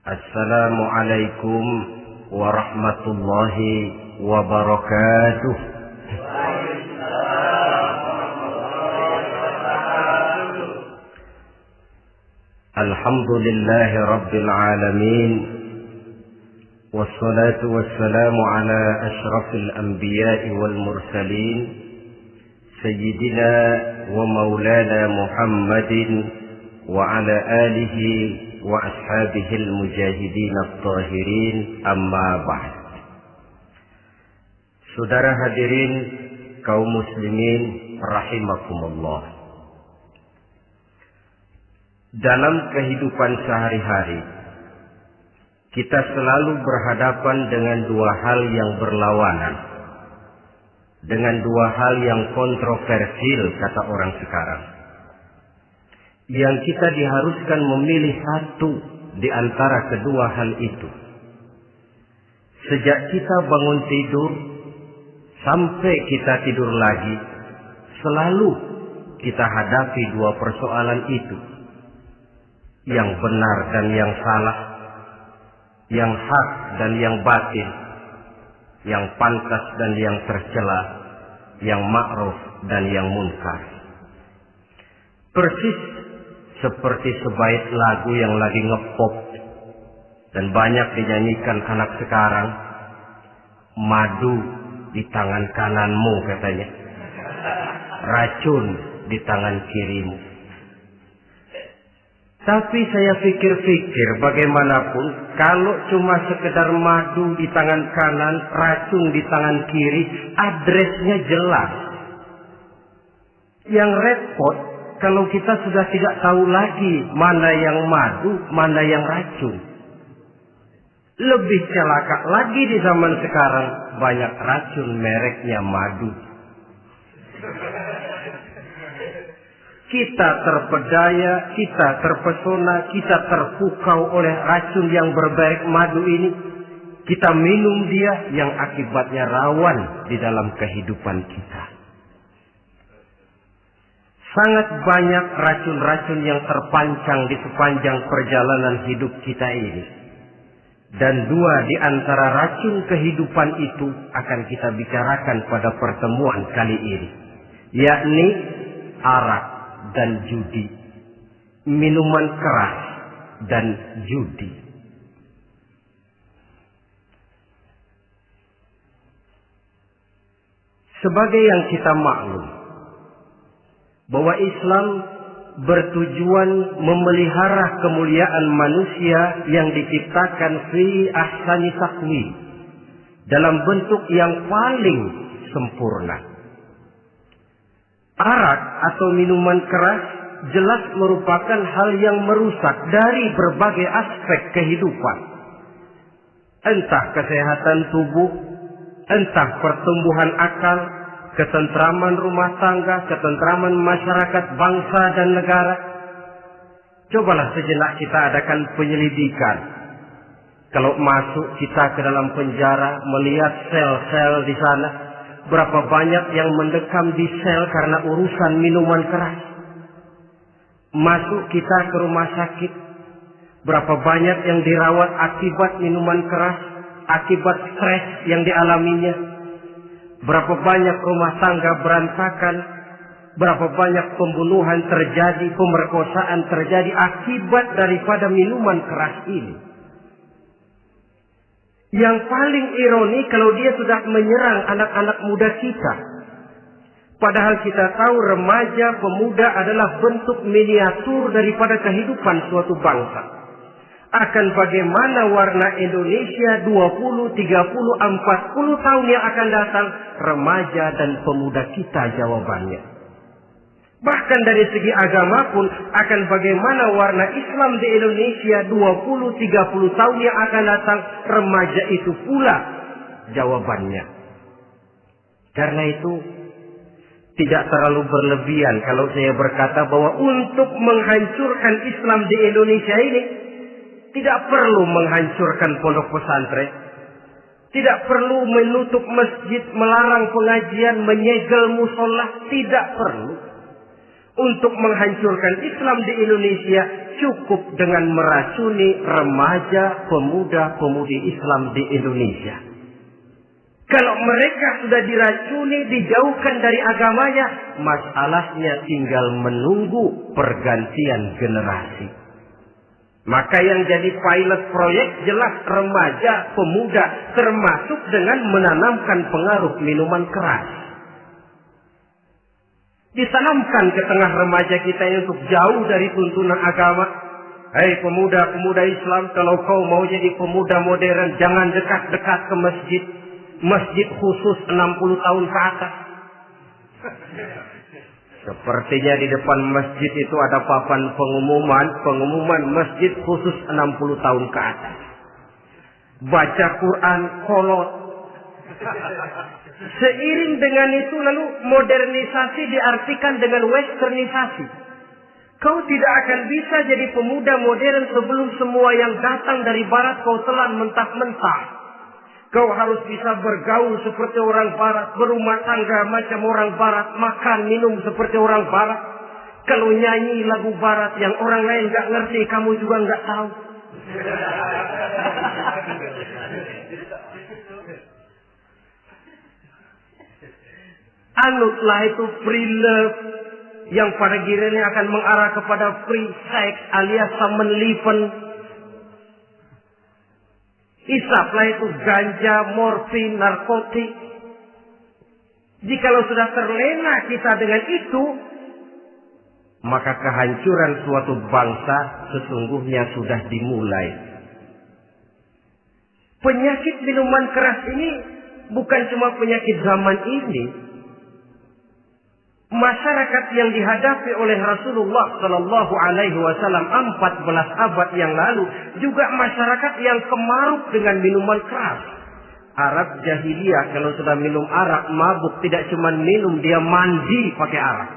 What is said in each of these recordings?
Assalamualaikum warahmatullahi wabarakatuh. Alhamdulillahi rabbil alamin. Wassalatu wassalamu ala ashrafil anbiya'i wal mursalin Sayyidina wa maulana Muhammadin wa ala alihi wa ashabihil mujahidin at-tahirin, amma ba'd. Saudara hadirin kaum muslimin rahimakumullah. Dalam kehidupan sehari-hari kita selalu berhadapan dengan dua hal yang berlawanan, dengan dua hal yang kontroversial kata orang sekarang, yang kita diharuskan memilih satu di antara kedua hal itu. Sejak kita bangun tidur sampai kita tidur lagi, selalu kita hadapi dua persoalan itu, yang benar dan yang salah, yang hak dan yang batil, yang pantas dan yang tercela, yang ma'ruf dan yang munkar. Persis seperti sebaik lagu yang lagi ngepop dan banyak dinyanyikan anak sekarang, madu di tangan kananmu katanya, racun di tangan kirimu. Tapi saya pikir-pikir, bagaimanapun kalau cuma sekedar madu di tangan kanan, racun di tangan kiri, adresnya jelas. Yang repot kalau kita sudah tidak tahu lagi mana yang madu, mana yang racun. Lebih celaka lagi di zaman sekarang, banyak racun mereknya madu. Kita terpedaya, kita terpesona, kita terpukau oleh racun yang bermerek madu ini. Kita minum dia, yang akibatnya rawan di dalam kehidupan kita. Sangat banyak racun-racun yang terpancang di sepanjang perjalanan hidup kita ini. Dan dua di antara racun kehidupan itu akan kita bicarakan pada pertemuan kali ini, yakni arak dan judi, minuman keras dan judi. Sebagai yang kita maklum bahwa Islam bertujuan memelihara kemuliaan manusia yang diciptakan fi ahsani taqwim, dalam bentuk yang paling sempurna. Arak atau minuman keras jelas merupakan hal yang merusak dari berbagai aspek kehidupan. Entah kesehatan tubuh, entah pertumbuhan akal, ketentraman rumah tangga, ketentraman masyarakat, bangsa dan negara. Cobalah sejenak kita adakan penyelidikan. Kalau masuk kita ke dalam penjara, melihat sel-sel di sana, berapa banyak yang mendekam di sel karena urusan minuman keras. Masuk kita ke rumah sakit, berapa banyak yang dirawat akibat minuman keras, akibat stres yang dialaminya. Berapa banyak rumah tangga berantakan, berapa banyak pembunuhan terjadi, pemerkosaan terjadi akibat daripada minuman keras ini. Yang paling ironi kalau dia sudah menyerang anak-anak muda kita. Padahal kita tahu remaja, pemuda adalah bentuk miniatur daripada kehidupan suatu bangsa. Akan bagaimana warna Indonesia 20, 30, 40 tahun yang akan datang, remaja dan pemuda kita jawabannya. Bahkan dari segi agama pun, akan bagaimana warna Islam di Indonesia 20, 30 tahun yang akan datang, remaja itu pula jawabannya. Karena itu tidak terlalu berlebihan kalau saya berkata bahwa untuk menghancurkan Islam di Indonesia ini tidak perlu menghancurkan pondok pesantren, tidak perlu menutup masjid, melarang pengajian, menyegel musola, tidak perlu. Untuk menghancurkan Islam di Indonesia cukup dengan meracuni remaja, pemuda-pemudi Islam di Indonesia. Kalau mereka sudah diracuni, dijauhkan dari agamanya, masalahnya tinggal menunggu pergantian generasi. Maka yang jadi pilot proyek jelas remaja, pemuda, termasuk dengan menanamkan pengaruh minuman keras. Ditanamkan ke tengah remaja kita ini untuk jauh dari tuntunan agama. Hei pemuda-pemuda Islam, kalau kau mau jadi pemuda modern, jangan dekat-dekat ke masjid. Masjid khusus 60 tahun ke atas. Sepertinya di depan masjid itu ada papan pengumuman masjid khusus 60 tahun ke atas. Baca Quran kolot. Seiring dengan itu lalu modernisasi diartikan dengan westernisasi. Kau tidak akan bisa jadi pemuda modern sebelum semua yang datang dari barat kau telan mentah-mentah. Kau harus bisa bergaul seperti orang barat, berumah tangga macam orang barat, makan minum seperti orang barat. Kalau nyanyi lagu barat yang orang lain gak ngerti, kamu juga gak tahu. Anutlah itu free love yang pada gilirannya akan mengarah kepada free sex alias samenleven. Isaplah itu ganja, morfin, narkotik. Jikalau sudah terlena kita dengan itu, maka kehancuran suatu bangsa sesungguhnya sudah dimulai. Penyakit minuman keras ini bukan cuma penyakit zaman ini. Masyarakat yang dihadapi oleh Rasulullah Sallallahu Alaihi Wasallam 14 abad yang lalu juga masyarakat yang kemaruk dengan minuman keras. Arab jahiliyah kalau sudah minum arak mabuk, tidak cuma minum, dia mandi pakai arak.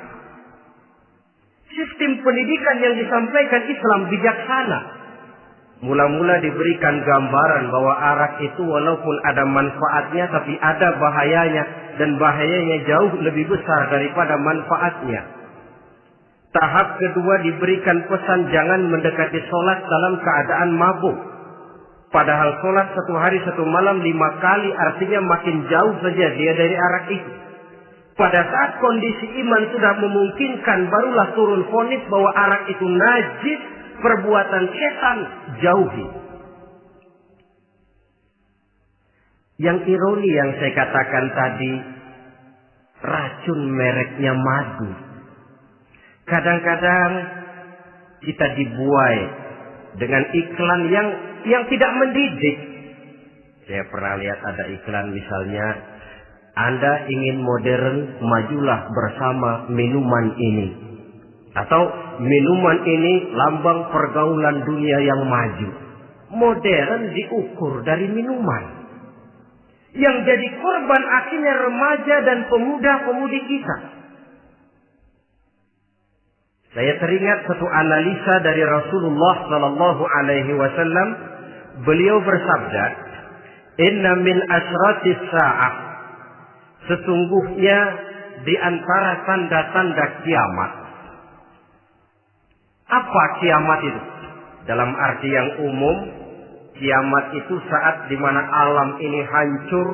Sistem pendidikan yang disampaikan Islam bijaksana. Mula-mula diberikan gambaran bahwa arak itu walaupun ada manfaatnya tapi ada bahayanya, dan bahayanya jauh lebih besar daripada manfaatnya. Tahap kedua diberikan pesan jangan mendekati sholat dalam keadaan mabuk. Padahal sholat 1 hari 1 malam 5 kali artinya makin jauh saja dia dari arak itu. Pada saat kondisi iman sudah memungkinkan barulah turun vonis bahwa arak itu najis, perbuatan setan, jauhi. Yang ironi yang saya katakan tadi, racun mereknya madu. Kadang-kadang kita dibuai dengan iklan yang tidak mendidik. Saya pernah lihat ada iklan misalnya, Anda ingin modern, majulah bersama minuman ini. Atau minuman ini lambang pergaulan dunia yang maju. Modern diukur dari minuman. Yang jadi korban akhirnya remaja dan pemuda-pemudi kita. Saya teringat satu analisa dari Rasulullah Sallallahu Alaihi Wasallam. Beliau bersabda, "Inna min asratis sa'ah." Sesungguhnya di antara tanda-tanda kiamat. Apa kiamat itu? Dalam arti yang umum, kiamat itu saat di mana alam ini hancur,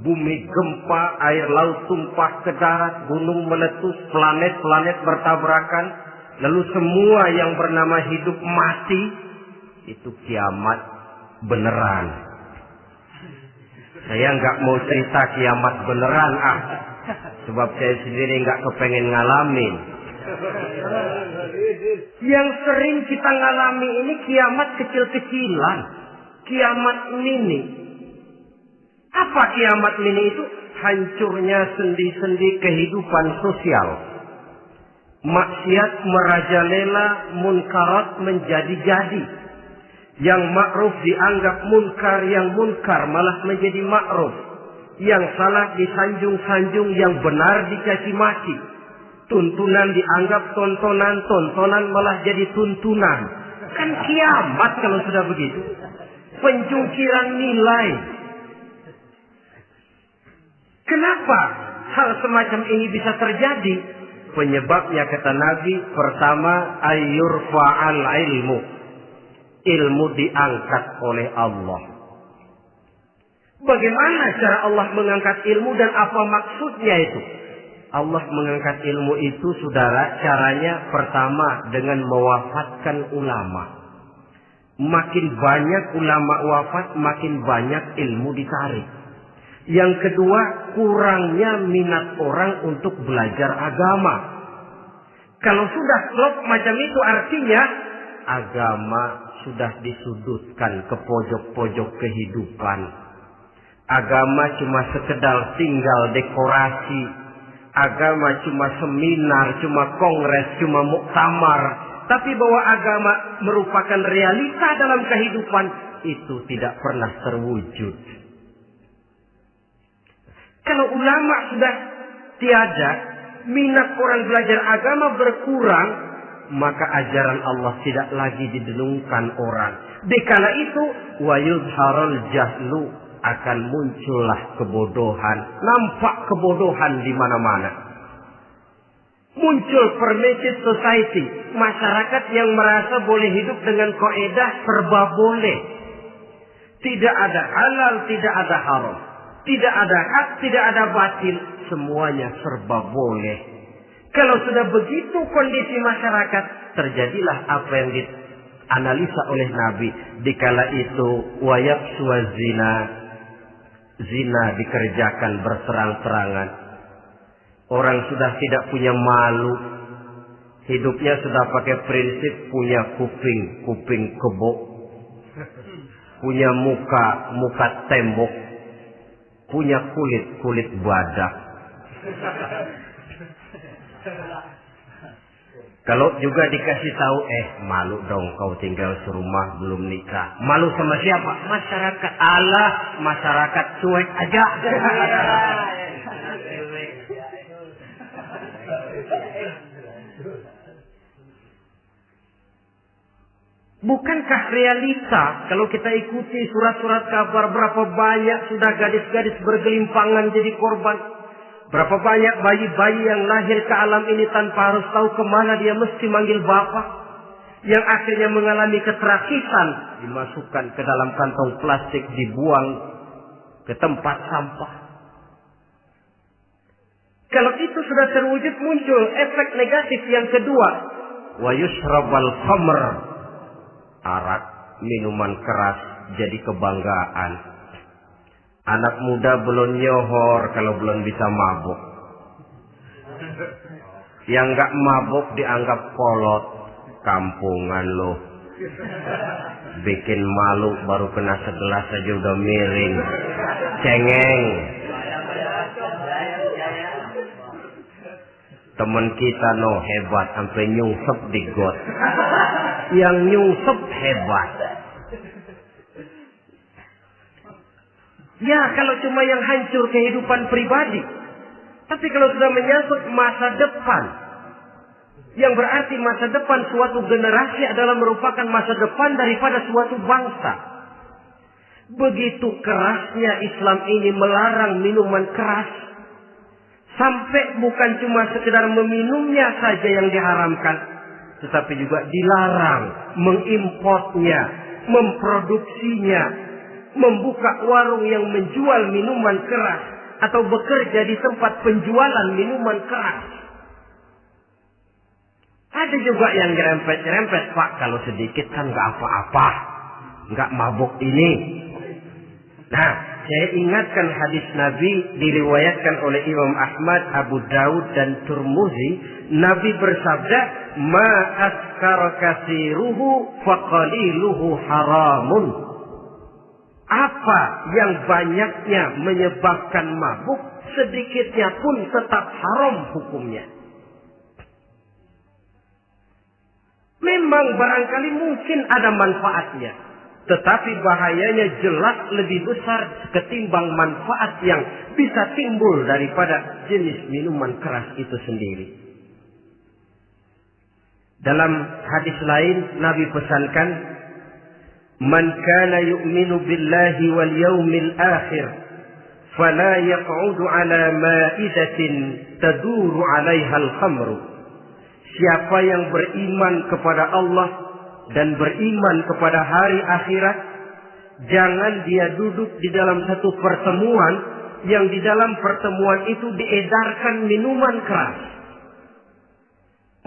bumi gempa, air laut tumpah ke darat, gunung meletus, planet-planet bertabrakan, lalu semua yang bernama hidup mati. Itu kiamat beneran. Saya nggak mau cerita kiamat beneran, sebab saya sendiri nggak kepengen ngalamin. Yang sering kita ngalami ini kiamat kecil-kecilan, kiamat mini. Apa kiamat mini itu? Hancurnya sendi-sendi kehidupan sosial. Maksiat merajalela, munkarat menjadi-jadi. Yang ma'ruf dianggap munkar, yang munkar malah menjadi ma'ruf. Yang salah disanjung-sanjung, yang benar dicaci maki. Tuntunan dianggap tontonan, tontonan malah jadi tuntunan. Kan kiamat kalau sudah begitu. Penjungkiran nilai. Kenapa hal semacam ini bisa terjadi? Penyebabnya kata Nabi, pertama ayyurfa'al ilmu. Ilmu diangkat oleh Allah. Bagaimana cara Allah mengangkat ilmu dan apa maksudnya itu? Allah mengangkat ilmu itu, saudara, caranya pertama dengan mewafatkan ulama. Makin banyak ulama wafat, makin banyak ilmu ditarik. Yang kedua, kurangnya minat orang untuk belajar agama. Kalau sudah klop macam itu, artinya agama sudah disudutkan ke pojok-pojok kehidupan. Agama cuma sekedar tinggal dekorasi. Agama cuma seminar, cuma kongres, cuma muktamar. Tapi bahwa agama merupakan realita dalam kehidupan, itu tidak pernah terwujud. Kalau ulama sudah tiada, minat orang belajar agama berkurang, maka ajaran Allah tidak lagi didenungkan orang. Dikala itu, wa yuzharul jahlu, akan muncullah kebodohan. Nampak kebodohan di mana-mana. Muncul permissive society, masyarakat yang merasa boleh hidup dengan kaidah serba boleh. Tidak ada halal, tidak ada haram. Tidak ada hak, tidak ada batil. Semuanya serba boleh. Kalau sudah begitu kondisi masyarakat, terjadilah apa yang dianalisa oleh Nabi. Dikala itu, wayabsu zina. Zina dikerjakan berterang-terangan. Orang sudah tidak punya malu. Hidupnya sudah pakai prinsip punya kuping kebo. Punya muka tembok. Punya kulit badak. Kalau juga dikasih tahu, malu dong kau tinggal serumah belum nikah. Malu sama siapa? Masyarakat. Allah, masyarakat cuek aja. Bukankah realita kalau kita ikuti surat-surat kabar, berapa banyak sudah gadis-gadis bergelimpangan jadi korban? Berapa banyak bayi-bayi yang lahir ke alam ini tanpa harus tahu kemana dia mesti manggil bapak. Yang akhirnya mengalami ketrakisan, dimasukkan ke dalam kantong plastik, dibuang ke tempat sampah. Kalau itu sudah terwujud, muncul efek negatif yang kedua. Wa yushrabal khamr. Arak, minuman keras jadi kebanggaan. Anak muda belum nyohor kalau belum bisa mabuk. Yang gak mabuk dianggap kolot. Kampungan loh. Bikin malu baru kena segelas aja udah miring. Cengeng. Temen kita hebat sampai nyungsep di got. Yang nyungsep hebat. Ya, kalau cuma yang hancur kehidupan pribadi. Tapi kalau sudah menyangkut masa depan, yang berarti masa depan suatu generasi adalah merupakan masa depan daripada suatu bangsa. Begitu kerasnya Islam ini melarang minuman keras. Sampai bukan cuma sekedar meminumnya saja yang diharamkan, tetapi juga dilarang mengimportnya, memproduksinya, membuka warung yang menjual minuman keras atau bekerja di tempat penjualan minuman keras. Ada juga yang nyerempet-nyerempet, Pak, kalau sedikit kan nggak apa-apa, nggak mabuk ini. Nah, saya ingatkan hadis Nabi diriwayatkan oleh Imam Ahmad, Abu Daud dan Turmuzi. Nabi bersabda, "Ma askara katsiruhu faqaliluhu haramun." Apa yang banyaknya menyebabkan mabuk, sedikitnya pun tetap haram hukumnya. Memang barangkali mungkin ada manfaatnya, tetapi bahayanya jelas lebih besar ketimbang manfaat yang bisa timbul daripada jenis minuman keras itu sendiri. Dalam hadis lain Nabi pesankan, "Man kana yu'minu billahi wal yaumil akhir fala yaq'udu ala ma'idatin taduru 'alaiha al-khamru. Siapa yang beriman kepada Allah dan beriman kepada hari akhirat, jangan dia duduk di dalam satu pertemuan yang di dalam pertemuan itu diedarkan minuman keras.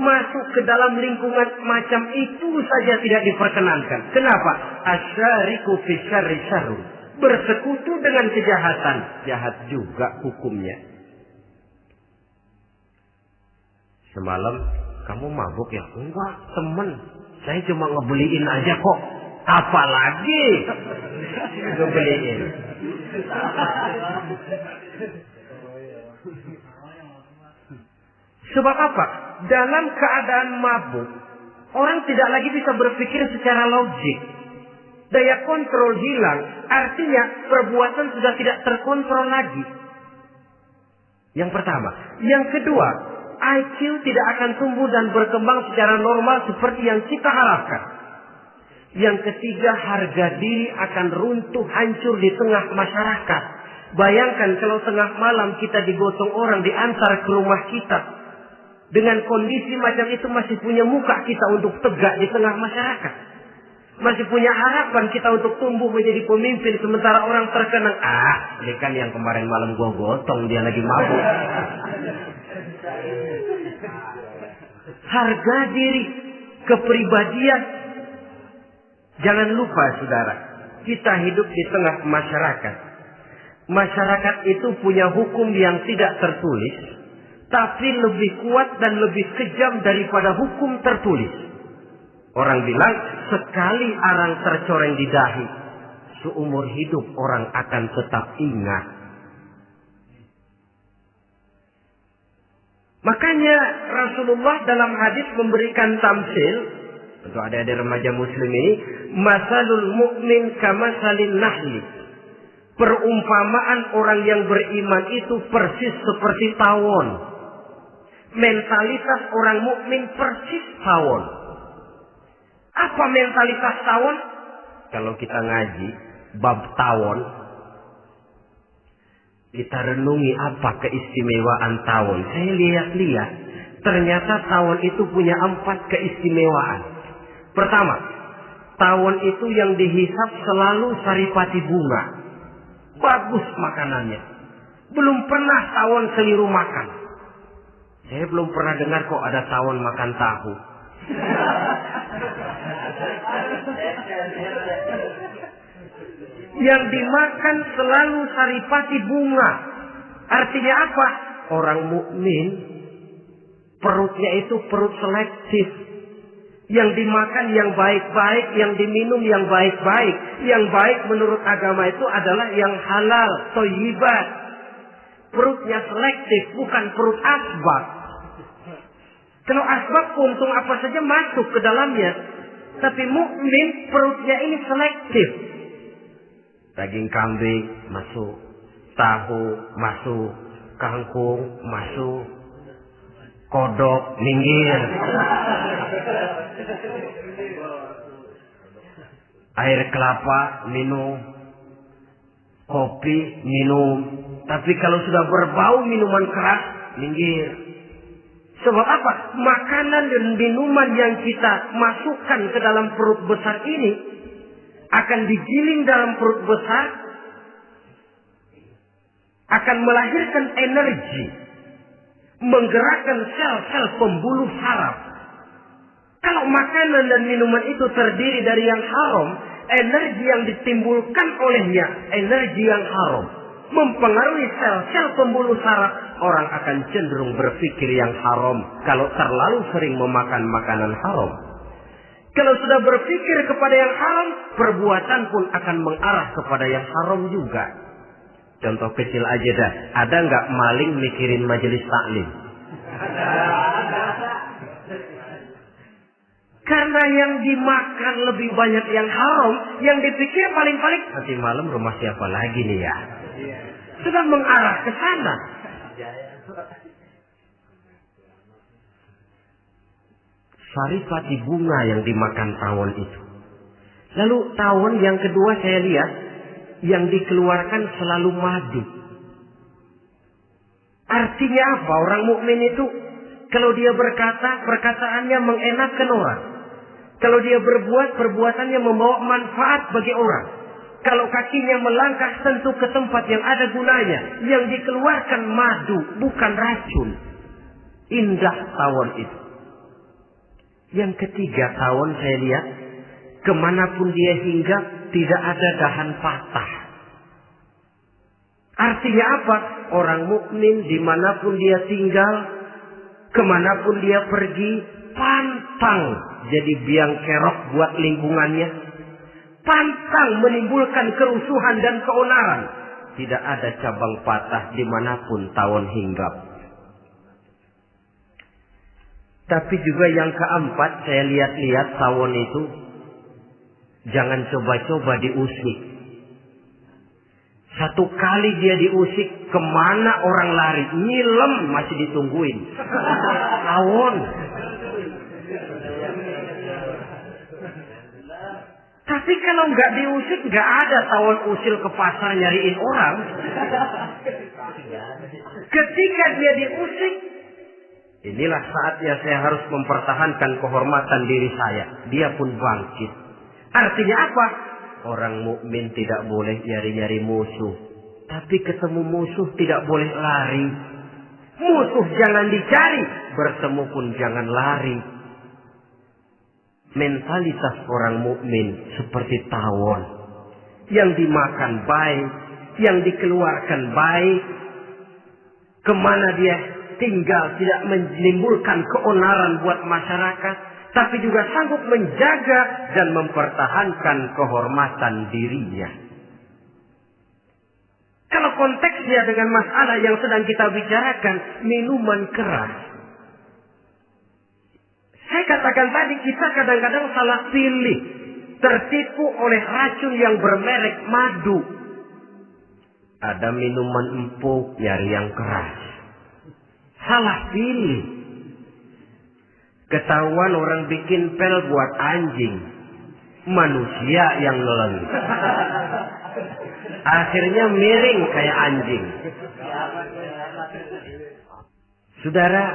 Masuk ke dalam lingkungan macam itu saja tidak diperkenankan. Kenapa? Asyariku fi syarri syarru. Bersekutu dengan kejahatan, jahat juga hukumnya. Semalam kamu mabuk ya? Enggak, temen. Saya cuma ngebeliin aja kok. Apalagi ngebeliin. Sebab apa? Dalam keadaan mabuk, orang tidak lagi bisa berpikir secara logik. Daya kontrol hilang, artinya perbuatan sudah tidak terkontrol lagi. Yang pertama. Yang kedua, IQ tidak akan tumbuh dan berkembang secara normal seperti yang kita harapkan. Yang ketiga, harga diri akan runtuh hancur di tengah masyarakat. Bayangkan kalau tengah malam kita digotong orang diantar ke rumah kita. Dengan kondisi macam itu masih punya muka kita untuk tegak di tengah masyarakat. Masih punya harapan kita untuk tumbuh menjadi pemimpin sementara orang terkenang. Ini kan yang kemarin malam gua gotong, dia lagi mabuk. Harga diri, kepribadian. Jangan lupa saudara, kita hidup di tengah masyarakat. Masyarakat itu punya hukum yang tidak tertulis, tapi lebih kuat dan lebih kejam daripada hukum tertulis. Orang bilang, sekali arang tercoreng di dahi, seumur hidup orang akan tetap ingat. Makanya Rasulullah dalam hadis memberikan tamsil untuk adik-adik remaja muslim ini, masalul mu'min kamasalin nahli. Perumpamaan orang yang beriman itu persis seperti tawon. Mentalitas orang mukmin persis tawon. Apa mentalitas tawon? Kalau kita ngaji bab tawon, kita renungi apa keistimewaan tawon. Saya lihat-lihat, ternyata tawon itu punya 4 keistimewaan. Pertama, tawon itu yang dihisap selalu saripati bunga. Bagus makanannya. Belum pernah tawon keliru makan. Saya belum pernah dengar kok ada tawon makan tahu. Yang dimakan selalu saripati bunga. Artinya apa? Orang mukmin perutnya itu perut selektif. Yang dimakan yang baik-baik, yang diminum yang baik-baik. Yang baik menurut agama itu adalah yang halal, thayyibat. Perutnya selektif, bukan perut asbab. Kalau asbab untung apa saja masuk ke dalamnya. Tapi mukmin perutnya ini selektif. Daging kambing masuk, tahu masuk, kangkung masuk, kodok minggir. Air kelapa minum, kopi minum. Tapi kalau sudah berbau minuman keras, minggir. Sebab apa? Makanan dan minuman yang kita masukkan ke dalam perut besar ini akan digiling dalam perut besar, akan melahirkan energi, menggerakkan sel-sel pembuluh saraf. Kalau makanan dan minuman itu terdiri dari yang haram, energi yang ditimbulkan olehnya energi yang haram, mempengaruhi sel-sel pembuluh saraf. Orang akan cenderung berpikir yang haram kalau terlalu sering memakan makanan haram. Kalau sudah berpikir kepada yang haram, perbuatan pun akan mengarah kepada yang haram juga. Contoh kecil aja dah, ada nggak maling mikirin majelis taklim? Karena yang dimakan lebih banyak yang haram, yang dipikir paling-paling nanti malam rumah siapa lagi nih ya? Sudah mengarah ke sana. Saripati bunga yang dimakan tawon itu. Lalu tawon yang kedua saya lihat yang dikeluarkan selalu madu. Artinya apa orang mukmin itu? Kalau dia berkata, perkataannya mengenakan orang. Kalau dia berbuat, perbuatannya membawa manfaat bagi orang. Kalau kakinya melangkah tentu ke tempat yang ada gunanya. Yang dikeluarkan madu, bukan racun. Indah tawon itu. Yang ketiga, tawon saya lihat, kemanapun dia hinggap, tidak ada dahan patah. Artinya apa? Orang mukmin dimanapun dia tinggal, kemanapun dia pergi, pantang jadi biang kerok buat lingkungannya. Pantang menimbulkan kerusuhan dan keonaran. Tidak ada cabang patah dimanapun tawon hinggap. Tapi juga yang keempat, saya lihat-lihat tawon itu, jangan coba-coba diusik. Satu kali dia diusik, kemana orang lari? Nyilem masih ditungguin. Tawon. Tapi kalau nggak diusik, nggak ada tawon usil ke pasar nyariin orang. Ketika dia diusik, inilah saatnya saya harus mempertahankan kehormatan diri saya. Dia pun bangkit. Artinya apa? Orang mukmin tidak boleh nyari-nyari musuh. Tapi ketemu musuh tidak boleh lari. Musuh jangan dicari, bertemu pun jangan lari. Mentalitas orang mukmin seperti tawon. Yang dimakan baik, yang dikeluarkan baik. Kemana dia tinggal tidak menimbulkan keonaran buat masyarakat. Tapi juga sanggup menjaga dan mempertahankan kehormatan dirinya. Kalau konteksnya dengan masalah yang sedang kita bicarakan, minuman keras. Saya katakan tadi, kita kadang-kadang salah pilih. Tertipu oleh racun yang bermerek madu. Ada minuman empuk, nyari yang keras. Salah pilih. Ketahuan orang bikin pel buat anjing. Manusia yang nelen. Akhirnya miring kayak anjing. Saudara,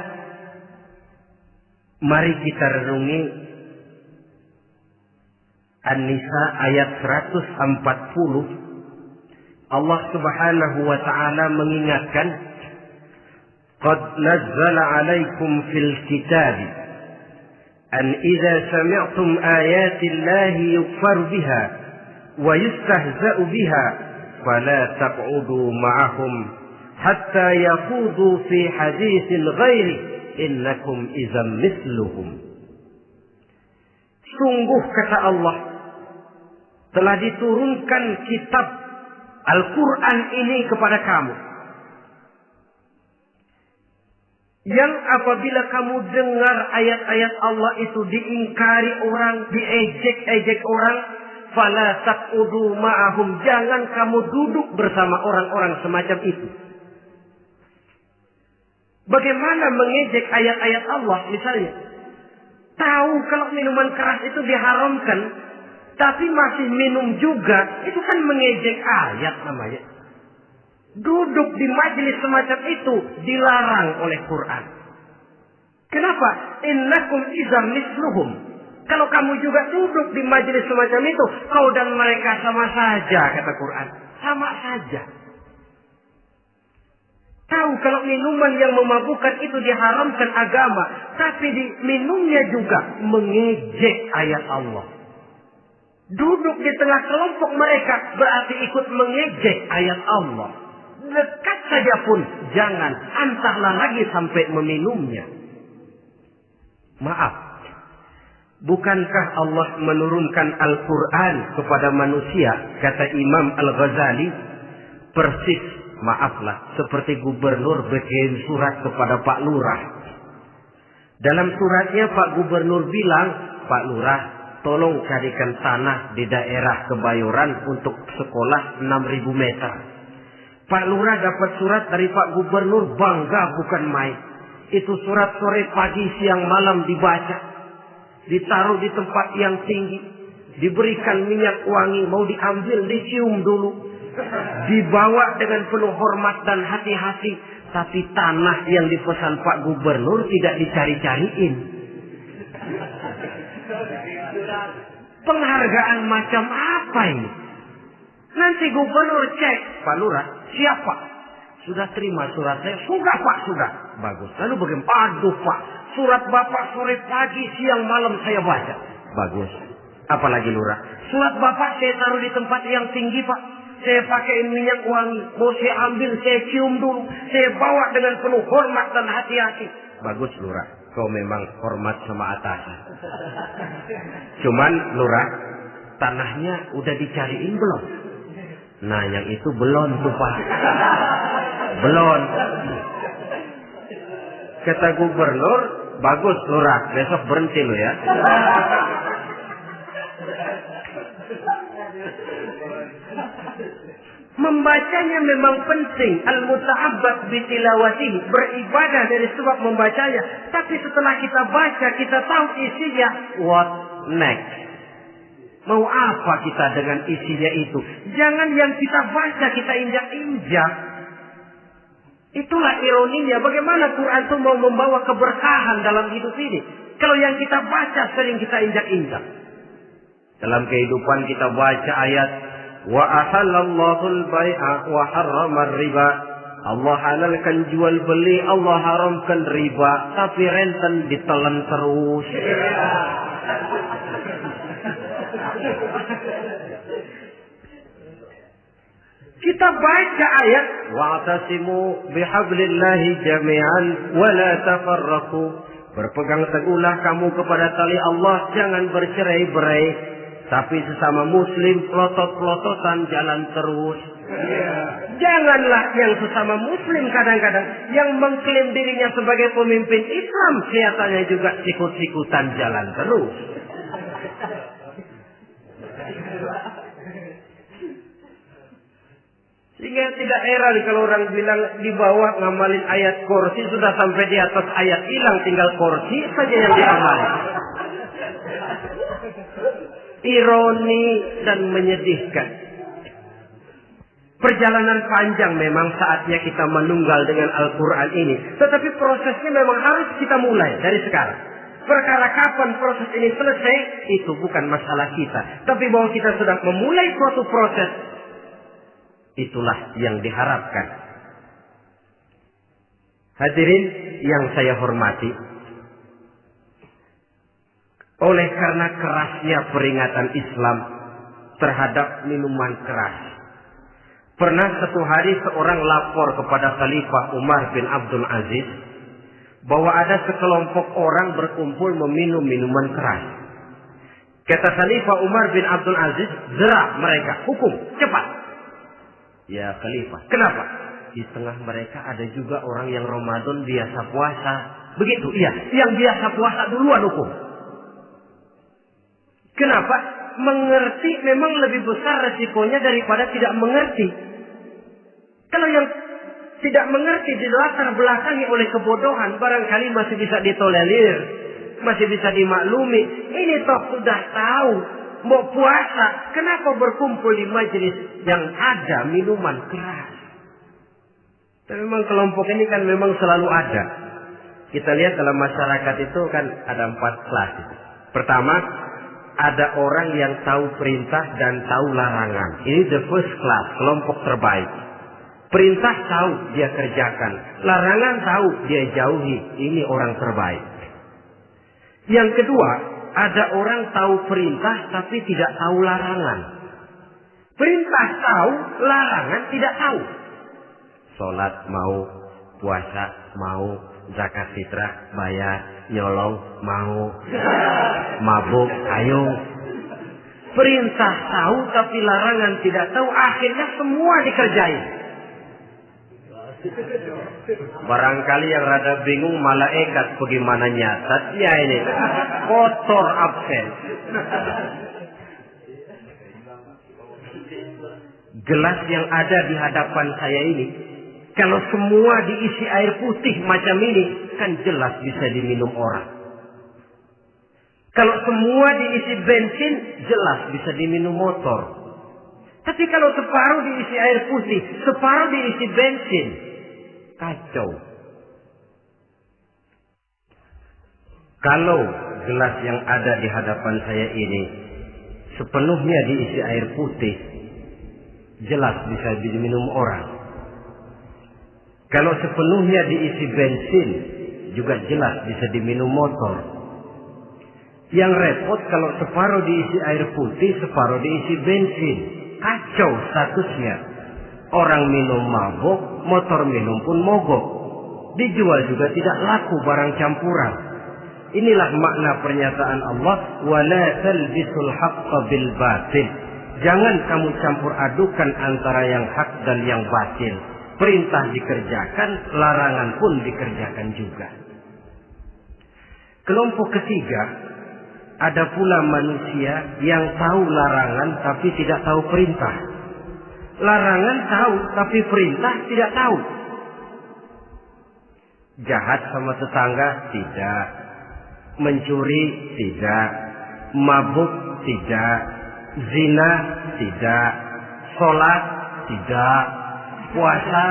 mari kita renungi An-Nisa ayat 140. Allah Subhanahu wa ta'ala mengingatkan, "Qad nazzala 'alaikum fil kitab أن إذا سمعتم آيات الله يكفر بها ويستهزأ بها فلا تقعدوا معهم حتى يخوضوا في حديث غيره إنكم إذا مثلهم." Sungguh kata Allah, telah diturunkan kitab Al-Quran ini kepada kamu, yang apabila kamu dengar ayat-ayat Allah itu diingkari orang, diejek-ejek orang, fala taqudu ma'ahum, jangan kamu duduk bersama orang-orang semacam itu. Bagaimana mengejek ayat-ayat Allah misalnya? Tahu kalau minuman keras itu diharamkan, tapi masih minum juga, itu kan mengejek ayat namanya. Duduk di majelis semacam itu dilarang oleh Quran. Kenapa? Innakum idzam misluhum. Kalau kamu juga duduk di majelis semacam itu, kau dan mereka sama saja, kata Quran. Sama saja. Tahu kalau minuman yang memabukkan itu diharamkan agama, tapi minumnya juga mengejek ayat Allah. Duduk di tengah kelompok mereka berarti ikut mengejek ayat Allah. Dekat saja pun jangan, entahlah lagi sampai meminumnya. Maaf, bukankah Allah menurunkan Al-Quran kepada manusia, kata Imam Al-Ghazali, persis, maaflah, seperti gubernur bikin surat kepada Pak Lurah. Dalam suratnya Pak Gubernur bilang, Pak Lurah, tolong carikan tanah di daerah Kebayoran untuk sekolah 6.000 meter. Pak Lurah dapat surat dari Pak Gubernur, bangga bukan main. Itu surat sore, pagi, siang, malam dibaca. Ditaruh di tempat yang tinggi. Diberikan minyak wangi, mau diambil, dicium dulu. Dibawa dengan penuh hormat dan hati-hati. Tapi tanah yang dipesan Pak Gubernur tidak dicari-cariin. Penghargaan macam apa ini? Nanti Gubernur cek, Pak Lurah, siapa? Sudah terima surat saya? Sudah Pak, sudah. Bagus. Lalu bagaimana? Aduh Pak, surat Bapak sore pagi, siang, malam saya baca. Bagus. Apalagi Lurah? Surat Bapak saya taruh di tempat yang tinggi Pak. Saya pakai minyak wangi. Mau saya ambil, saya cium dulu. Saya bawa dengan penuh hormat dan hati-hati. Bagus Lurah. Kau memang hormat sama atasan. Cuman Lurah, tanahnya udah dicariin belum? Nah yang itu belum tuh Pak. Belum. Kata Gubernur, bagus Lurah. Besok berhenti lo ya. Membacanya memang penting. Al-muta'abbad bitilawatihi. Beribadah dari sebab membacanya. Tapi setelah kita baca, kita tahu isinya. What next? Mau apa kita dengan isinya itu? Jangan yang kita baca, kita injak-injak. Itulah ironinya. Bagaimana Quran itu mau membawa keberkahan dalam hidup ini. Kalau yang kita baca sering kita injak-injak. Dalam kehidupan kita baca ayat. Wa ahallallahu al-bai'a wa harrama riba. Allah halalkan jual beli, Allah haramkan riba, tapi renten ditelan terus. Kita baca ayat wa'tasimu bihablillahi jami'an wa la tafarraqu. Berpegang teguhlah kamu kepada tali Allah, jangan bercerai-berai. Tapi sesama muslim pelotot-pelototan jalan terus. Janganlah yang sesama muslim kadang-kadang yang mengklaim dirinya sebagai pemimpin Islam kelihatannya juga sikut-sikutan jalan terus. Sehingga tidak heran kalau orang bilang di bawah ngamalin ayat kursi sudah sampai di atas ayat hilang, tinggal kursi saja yang diamalin. Ironi dan menyedihkan. Perjalanan panjang memang saatnya kita menunggal dengan Al-Quran ini. Tetapi prosesnya memang harus kita mulai dari sekarang. Perkara kapan proses ini selesai, itu bukan masalah kita. Tapi bahwa kita sudah memulai suatu proses, itulah yang diharapkan. Hadirin yang saya hormati, oleh karena kerasnya peringatan Islam terhadap minuman keras, pernah satu hari seorang lapor kepada Khalifah Umar bin Abdul Aziz bahwa ada sekelompok orang berkumpul meminum minuman keras. Kata Khalifah Umar bin Abdul Aziz, jerah mereka, hukum, cepat. Ya Khalifah, kenapa? Di tengah mereka ada juga orang yang Ramadan biasa puasa. Begitu, iya, yang biasa puasa duluan hukum. Kenapa? Mengerti memang lebih besar resikonya daripada tidak mengerti. Kalau yang tidak mengerti dilatar belakangi oleh kebodohan, barangkali masih bisa ditolerir, masih bisa dimaklumi. Ini toh sudah tahu mau puasa, kenapa berkumpul di majelis yang ada minuman keras? Tapi memang kelompok ini kan memang selalu ada. Kita lihat dalam masyarakat itu kan ada 4 kelas. Pertama, ada orang yang tahu perintah dan tahu larangan. Ini the first class, kelompok terbaik. Perintah tahu, dia kerjakan. Larangan tahu, dia jauhi. Ini orang terbaik. Yang kedua, ada orang tahu perintah tapi tidak tahu larangan. Perintah tahu, larangan tidak tahu. Sholat mau, puasa mau, zakat fitrah bayar, nyolong mau, mabuk ayo. Perintah tahu tapi larangan tidak tahu, akhirnya semua dikerjain. Barangkali yang rada bingung malaikat bagaimana nyatatnya ini, kotor absen. Gelas yang ada di hadapan saya ini, kalau semua diisi air putih macam ini, kan jelas bisa diminum orang. Kalau semua diisi bensin, jelas bisa diminum motor. Tapi kalau separuh diisi air putih, separuh diisi bensin, Kacau. Kalau gelas yang ada di hadapan saya ini sepenuhnya diisi air putih, jelas bisa diminum orang. Kalau sepenuhnya diisi bensin, juga jelas bisa diminum motor. Yang repot kalau separuh diisi air putih, separuh diisi bensin. Kacau statusnya. Orang minum mabok, motor minum pun mogok. Dijual juga tidak laku barang campuran. Inilah makna pernyataan Allah, wala talbisul haqqa bil batil. Jangan kamu campur adukan antara yang hak dan yang batil. Perintah dikerjakan, larangan pun dikerjakan juga. Kelompok ketiga, ada pula manusia yang tahu larangan tapi tidak tahu perintah. Larangan tahu tapi perintah tidak tahu. Jahat sama tetangga tidak, mencuri tidak, mabuk tidak, zina tidak, sholat tidak, puasa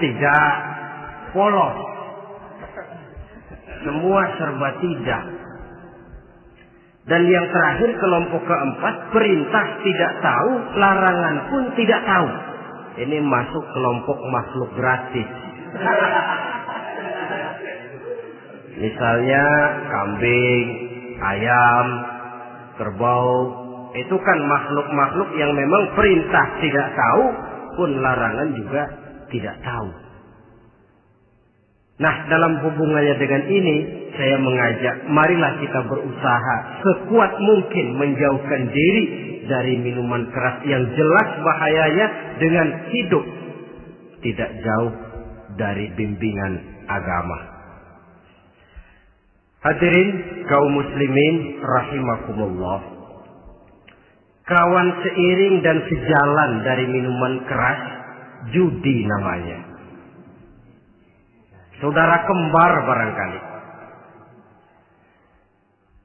tidak, polos. Semua serba tidak. Dan yang terakhir, kelompok keempat, perintah tidak tahu, larangan pun tidak tahu. Ini masuk kelompok makhluk gratis. Misalnya kambing, ayam, kerbau, itu kan makhluk-makhluk yang memang perintah tidak tahu, pun larangan juga tidak tahu. Nah, dalam hubungannya dengan ini, saya mengajak, marilah kita berusaha sekuat mungkin menjauhkan diri dari minuman keras yang jelas bahayanya dengan hidup tidak jauh dari bimbingan agama. Hadirin kaum muslimin rahimakumullah. Kawan seiring dan sejalan dari minuman keras, judi namanya. Saudara kembar barangkali.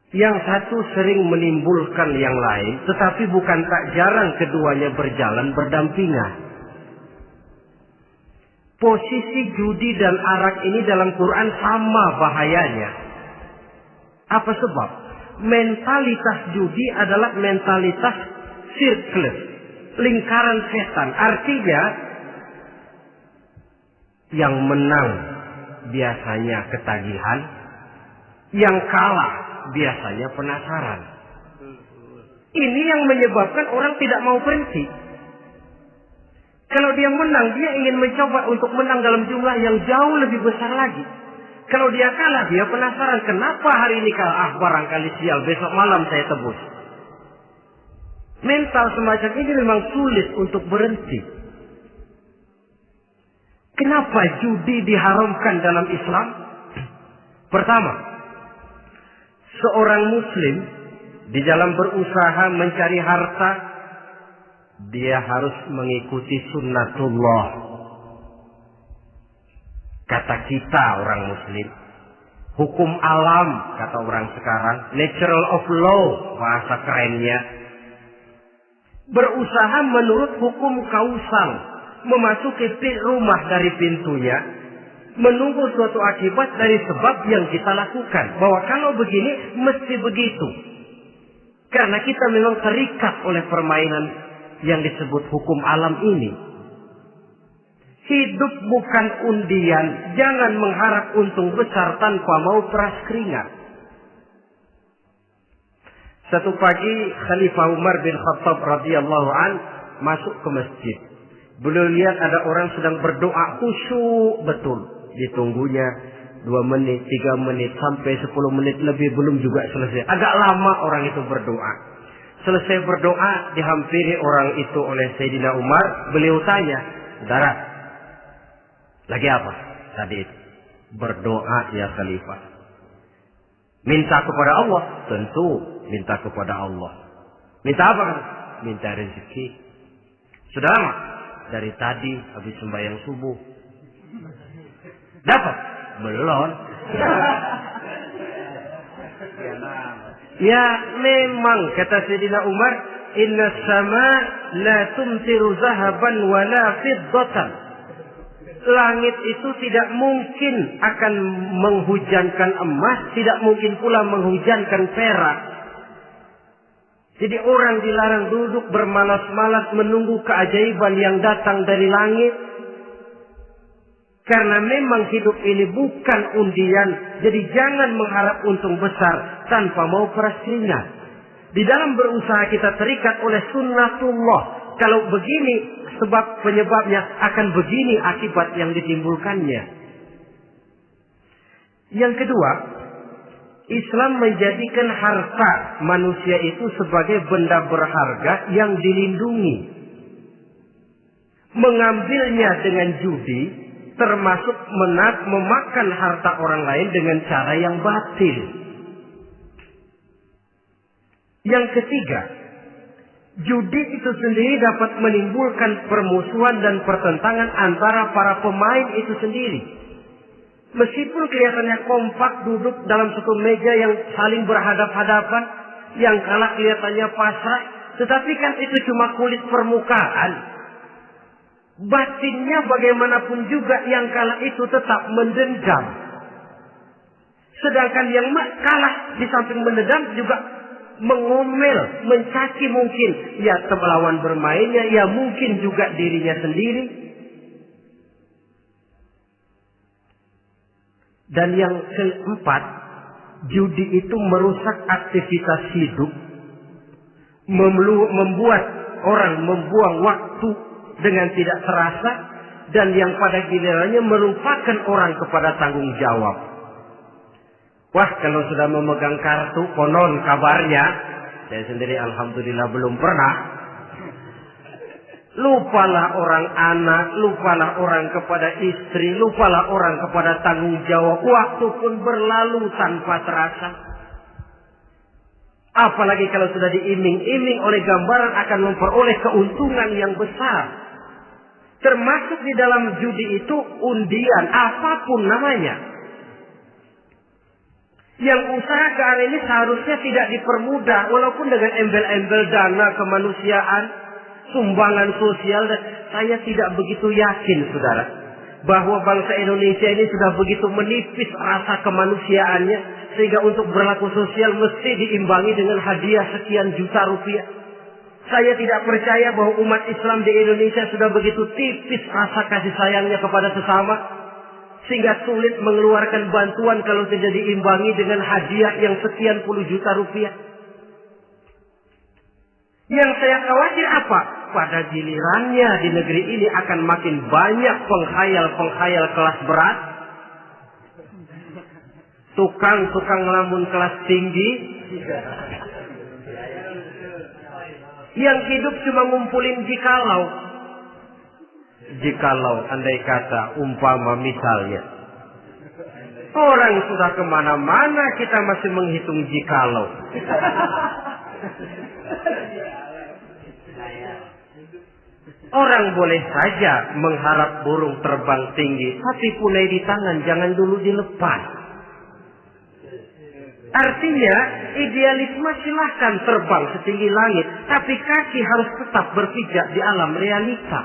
Yang satu sering menimbulkan yang lain, tetapi bukan tak jarang keduanya berjalan berdampingan. Posisi judi dan arak ini dalam Quran sama bahayanya. Apa sebab? Mentalitas judi adalah mentalitas sirkel, lingkaran setan. Artinya, yang menang biasanya ketagihan, yang kalah biasanya penasaran. Ini yang menyebabkan orang tidak mau berhenti. Kalau dia menang, dia ingin mencoba untuk menang dalam jumlah yang jauh lebih besar lagi. Kalau dia kalah, dia penasaran, kenapa hari ini kalah? Barangkali sial, besok malam saya tebus. Mental semacam ini memang sulit untuk berhenti. Kenapa judi diharamkan dalam Islam? Pertama, seorang muslim di dalam berusaha mencari harta, dia harus mengikuti sunnatullah. Kata kita orang muslim, hukum alam kata orang sekarang, natural of law bahasa kerennya. Berusaha menurut hukum kausal, memasuki rumah dari pintunya, menunggu suatu akibat dari sebab yang kita lakukan. Bahwa kalau begini, mesti begitu. Karena kita memang terikat oleh permainan yang disebut hukum alam ini. Hidup bukan undian, jangan mengharap untung besar tanpa mau peras keringat. Satu pagi Khalifah Umar bin Khattab radhiyallahu an masuk ke masjid. Beliau lihat ada orang sedang berdoa khusyuk betul. Ditunggunya 2 menit, 3 menit, sampai 10 menit lebih belum juga selesai. Agak lama orang itu berdoa. Selesai berdoa, dihampiri orang itu oleh Sayyidina Umar. Beliau tanya, saudara, lagi apa tadi itu? Berdoa ya Khalifah. Minta kepada Allah? Tentu minta kepada Allah. Minta apa? Minta rezeki. Sudah lama? Dari tadi habis sembahyang subuh. Dapat? Belum. Ya memang kata Sayyidina Umar, inna sama la tumtiru zahaban wala fiddatan. Langit itu tidak mungkin akan menghujankan emas, tidak mungkin pula menghujankan perak. Jadi orang dilarang duduk bermalas-malas menunggu keajaiban yang datang dari langit. Karena memang hidup ini bukan undian. Jadi jangan mengharap untung besar tanpa mau peras keringat. Di dalam berusaha kita terikat oleh sunnatullah. Kalau begini sebab penyebabnya, akan begini akibat yang ditimbulkannya. Yang kedua, Islam menjadikan harta manusia itu sebagai benda berharga yang dilindungi. Mengambilnya dengan judi termasuk memakan harta orang lain dengan cara yang batil. Yang ketiga, judi itu sendiri dapat menimbulkan permusuhan dan pertentangan antara para pemain itu sendiri. Meskipun kelihatannya kompak duduk dalam satu meja yang saling berhadap-hadapan, yang kalah kelihatannya pasrah, tetapi kan itu cuma kulit permukaan. Batinnya bagaimanapun juga yang kalah itu tetap mendendam. Sedangkan yang kalah di samping mendendam juga mengomel, mencaci mungkin. Ya lawan bermainnya, ya mungkin juga dirinya sendiri. Dan yang keempat, judi itu merusak aktivitas hidup. Membuat orang membuang waktu dengan tidak terasa, dan yang pada gilirannya melupakan orang kepada tanggung jawab. Wah, kalau sudah memegang kartu, konon kabarnya, saya sendiri alhamdulillah belum pernah, lupalah orang anak, lupalah orang kepada istri, lupalah orang kepada tanggung jawab. Waktu pun berlalu tanpa terasa. Apalagi kalau sudah diiming-iming oleh gambaran akan memperoleh keuntungan yang besar. Termasuk di dalam judi itu undian, apapun namanya. Yang usaha ke arah ini seharusnya tidak dipermudah, walaupun dengan embel-embel dana kemanusiaan, sumbangan sosial. Saya tidak begitu yakin, saudara, bahwa bangsa Indonesia ini sudah begitu menipis rasa kemanusiaannya, sehingga untuk berlaku sosial mesti diimbangi dengan hadiah sekian juta rupiah. Saya tidak percaya bahwa umat Islam di Indonesia sudah begitu tipis rasa kasih sayangnya kepada sesama, sehingga sulit mengeluarkan bantuan kalau tidak diimbangi dengan hadiah yang sekian puluh juta rupiah. Yang saya khawatir apa? Pada gilirannya di negeri ini akan makin banyak penghayal-penghayal kelas berat, tukang-tukang lamun kelas tinggi, yang hidup cuma ngumpulin jikalau andai kata umpama misalnya orang sudah kemana-mana kita masih menghitung jikalau. Orang boleh saja mengharap burung terbang tinggi, tapi punai di tangan jangan dulu dilepas. Artinya idealisme silahkan terbang setinggi langit, tapi kaki harus tetap berpijak di alam realita.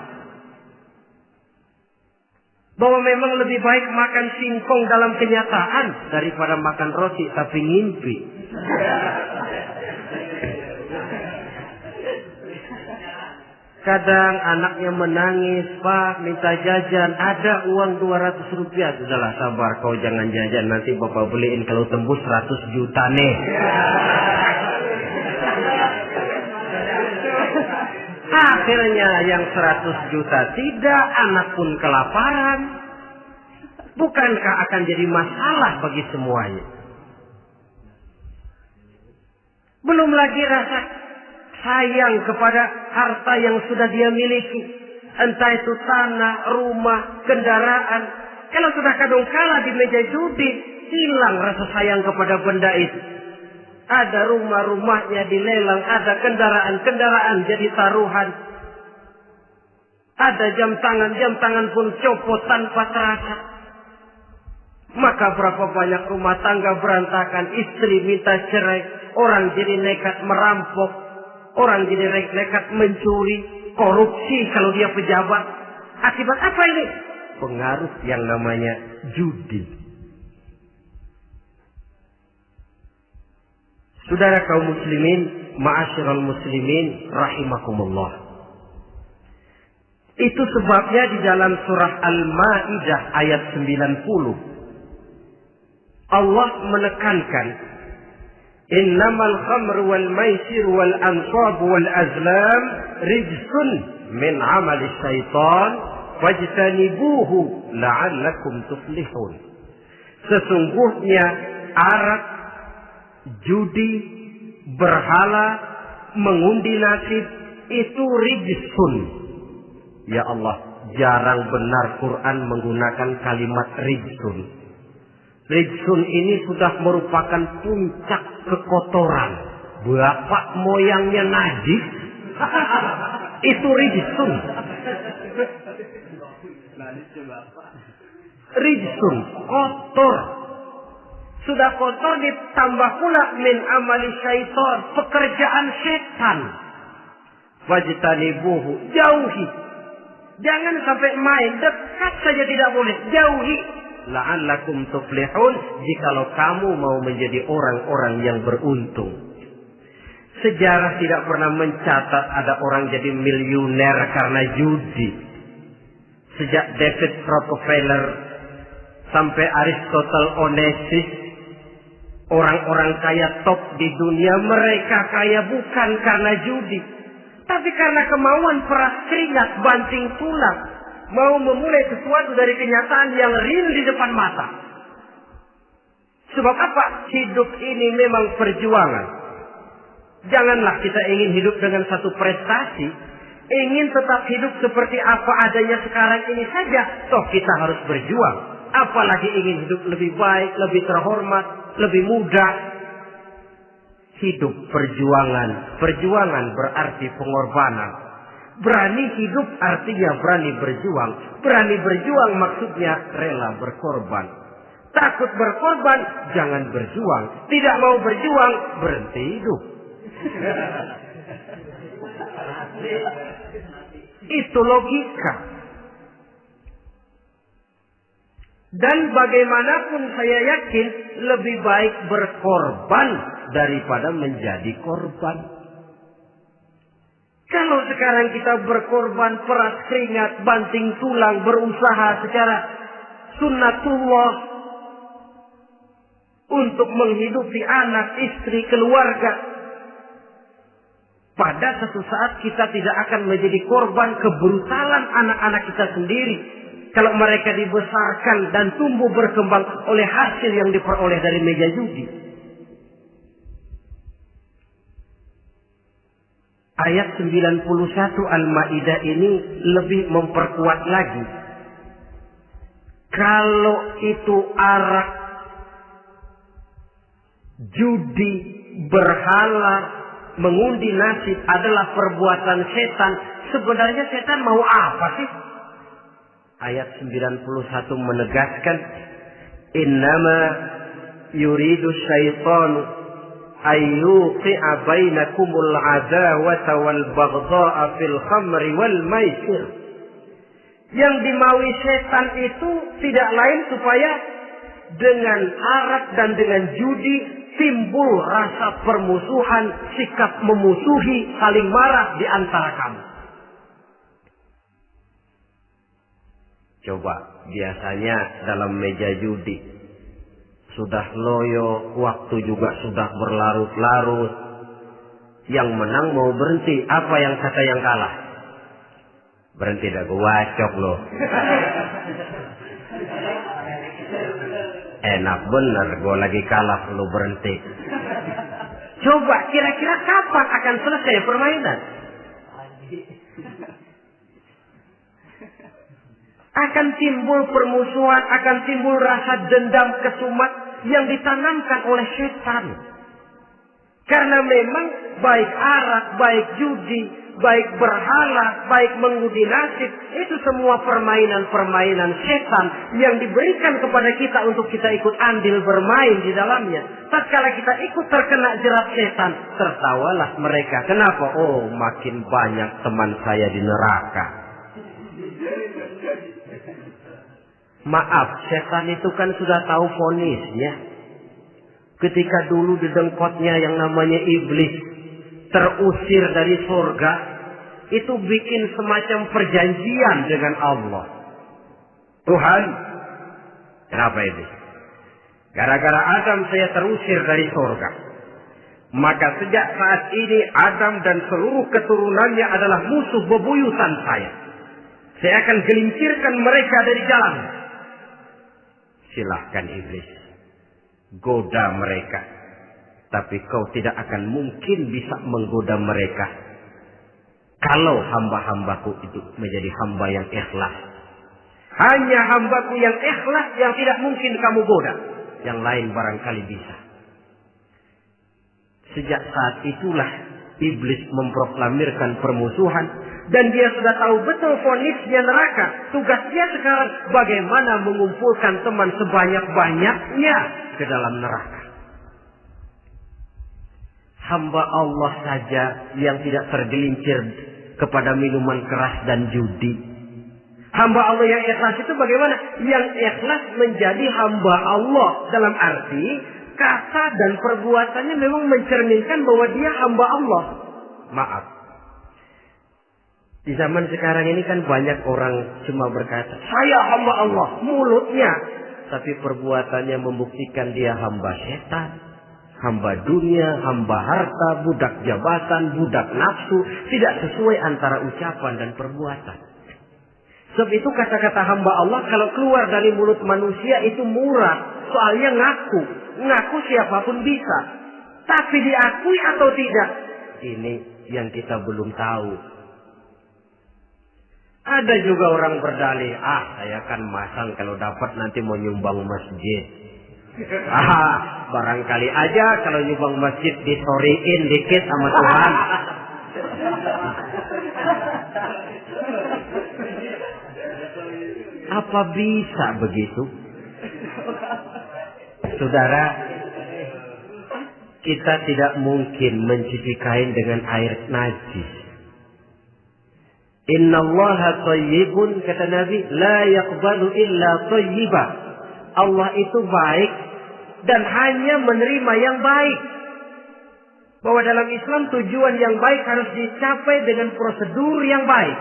Bahwa memang lebih baik makan singkong dalam kenyataan daripada makan roti tapi ngimpi. Kadang anaknya menangis, Pak minta jajan, ada uang 200 rupiah. Sudahlah sabar, kau jangan jajan, nanti bapak beliin kalau tembus 100 juta nih. Akhirnya yang 100 juta tidak, anak pun kelaparan. Bukankah akan jadi masalah bagi semuanya? Belum lagi rasa sayang kepada harta yang sudah dia miliki. Entah itu tanah, rumah, kendaraan. Kalau sudah kadung kalah di meja judi, hilang rasa sayang kepada benda itu. Ada rumah-rumahnya dilelang, ada kendaraan-kendaraan jadi taruhan. Ada jam tangan pun copot tanpa terasa. Maka berapa banyak rumah tangga berantakan, istri minta cerai, orang jadi nekat merampok, orang jadi nekat mencuri, korupsi kalau dia pejabat. Akibat apa ini? pengaruh yang namanya judi. Saudara kaum muslimin, ma'asyiral muslimin rahimakumullah. Itu sebabnya di dalam surah Al-Maidah ayat 90 Allah menekankan innamal khamru wal maisir wal ansab wal azlam rijsun min amali syaitan fajtanibuhu la'allakum tuflihun. Sesungguhnya arak, judi, berhala, mengundi nasib itu rijsun. Ya Allah, jarang benar Quran menggunakan kalimat rijsun. Rijsun ini sudah merupakan puncak kekotoran. Bapak moyangnya najis, itu rijsun. Rijsun, kotor. Sudah kotor ditambah pula min amali syaitan, pekerjaan setan. Wajtanibuhu, jauhi. Jangan sampai main, dekat saja tidak boleh, jauhi. La'allakum tuflihun, jikalau kamu mau menjadi orang-orang yang beruntung. Sejarah tidak pernah mencatat ada orang jadi miliuner karena judi. Sejak David Rockefeller sampai Aristotle Onassis, orang-orang kaya top di dunia, mereka kaya bukan karena judi, tapi karena kemauan peras keringat, banting tulang, mau memulai sesuatu dari kenyataan yang real di depan mata. Sebab apa? Hidup ini memang perjuangan. Janganlah kita ingin hidup dengan satu prestasi, ingin tetap hidup seperti apa adanya sekarang ini saja, toh kita harus berjuang. Apalagi ingin hidup lebih baik, lebih terhormat, lebih mudah. Hidup perjuangan. Perjuangan berarti pengorbanan. Berani hidup artinya berani berjuang. Berani berjuang maksudnya rela berkorban. Takut berkorban, jangan berjuang. Tidak mau berjuang, berhenti hidup. Itu logika. Dan bagaimanapun saya yakin lebih baik berkorban daripada menjadi korban. Kalau sekarang kita berkorban, peras keringat, banting tulang, berusaha secara sunnatullah untuk menghidupi anak, istri, keluarga, pada satu saat kita tidak akan menjadi korban kebrutalan anak-anak kita sendiri. Kalau mereka dibesarkan dan tumbuh berkembang oleh hasil yang diperoleh dari meja judi. Ayat 91 Al-Maidah ini lebih memperkuat lagi. Kalau itu arak, judi, berhala, mengundi nasib adalah perbuatan setan, sebenarnya setan mau apa sih? Ayat 91 menegaskan, innama yuridu syaitanu ayyuqi'a bainakumul adawata wal baghdha'a fil khamri wal maisir. Yang dimaui setan itu tidak lain supaya dengan arak dan dengan judi timbul rasa permusuhan, sikap memusuhi, saling marah di antara kamu. Coba, biasanya dalam meja judi sudah loyo, waktu juga sudah berlarut-larut. Yang menang mau berhenti, apa yang kata yang kalah? Berhenti dah, gua wacok loh. Enak bener, gua lagi kalah lu berhenti. Coba, kira-kira kapan akan selesai permainan? Akan timbul permusuhan, akan timbul rasa dendam kesumat yang ditanamkan oleh setan. Karena memang baik arak, baik judi, baik berhala, baik mengundi nasib, itu semua permainan-permainan setan yang diberikan kepada kita untuk kita ikut andil bermain di dalamnya. Tatkala kita ikut terkena jerat setan, tertawalah mereka. Kenapa? Oh, makin banyak teman saya di neraka. Maaf, setan itu kan sudah tahu vonisnya. Ketika dulu di dengkotnya yang namanya iblis terusir dari surga, itu bikin semacam perjanjian dengan Allah. Tuhan, kenapa ini? Gara-gara Adam saya terusir dari surga. Maka sejak saat ini Adam dan seluruh keturunannya adalah musuh bebuyutan saya. Saya akan gelincirkan mereka dari jalan. Silahkan iblis, goda mereka. Tapi kau tidak akan mungkin bisa menggoda mereka kalau hamba-hambaku itu menjadi hamba yang ikhlas. Hanya hambaku yang ikhlas yang tidak mungkin kamu goda. Yang lain barangkali bisa. Sejak saat itulah iblis memproklamirkan permusuhan. Dan dia sudah tahu betul vonisnya neraka. Tugas dia sekarang bagaimana mengumpulkan teman sebanyak-banyaknya ke dalam neraka. Hamba Allah saja yang tidak tergelincir kepada minuman keras dan judi. Hamba Allah yang ikhlas itu bagaimana? Yang ikhlas menjadi hamba Allah. Dalam arti kata dan perbuatannya memang mencerminkan bahwa dia hamba Allah. Maaf. Di zaman sekarang ini kan banyak orang cuma berkata, saya hamba Allah, mulutnya. Tapi perbuatannya membuktikan dia hamba setan, hamba dunia, hamba harta, budak jabatan, budak nafsu. Tidak sesuai antara ucapan dan perbuatan. Sebab itu kata-kata hamba Allah kalau keluar dari mulut manusia itu murah. Soalnya ngaku. Ngaku siapapun bisa. Tapi diakui atau tidak? Ini yang kita belum tahu. Ada juga orang berdalih, saya kan masang kalau dapat nanti mau nyumbang masjid. Barangkali aja kalau nyumbang masjid disoriin dikit sama Tuhan. Apa bisa begitu? Saudara, kita tidak mungkin mencuci kain dengan air najis. Innallaha thayyibun, kata Nabi, la yaqbalu illa thayyiba. Allah itu baik dan hanya menerima yang baik. Bahwa dalam Islam tujuan yang baik harus dicapai dengan prosedur yang baik.